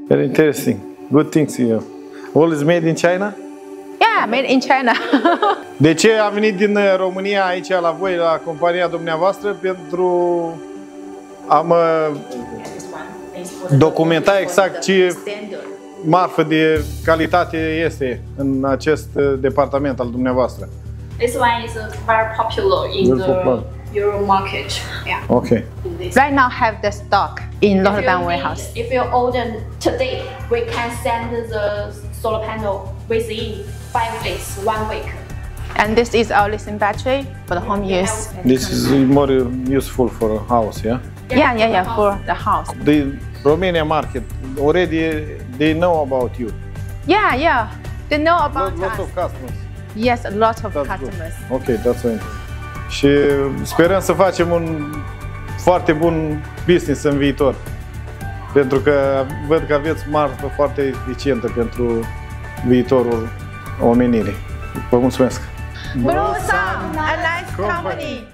Very interesting. Good things here. All is made in China? Yeah, made in China. De ce a venit din România aici la voi, la compania dumneavoastră, pentru a mă documenta exact ce marfă de calitate este în acest departament al dumneavoastră? This one is very popular in the Euro market. Yeah. Okay. Right now have the stock in Rotterdam warehouse. If you order today, we can send the solar panel within 5 days, 1 week. And this is our lithium battery for the home use. This is more useful for a house, yeah? Yeah, for the house. The Romania market, already they know about you. Yeah, they know about Lots us. of customers. Yes, a lot of That's customers. Good. Ok, that's right. Și sperăm să facem un foarte bun business în viitor. Pentru că văd că aveți marfă foarte eficientă pentru viitorul omenirii. Vă mulțumesc! Blue Sun, a nice company.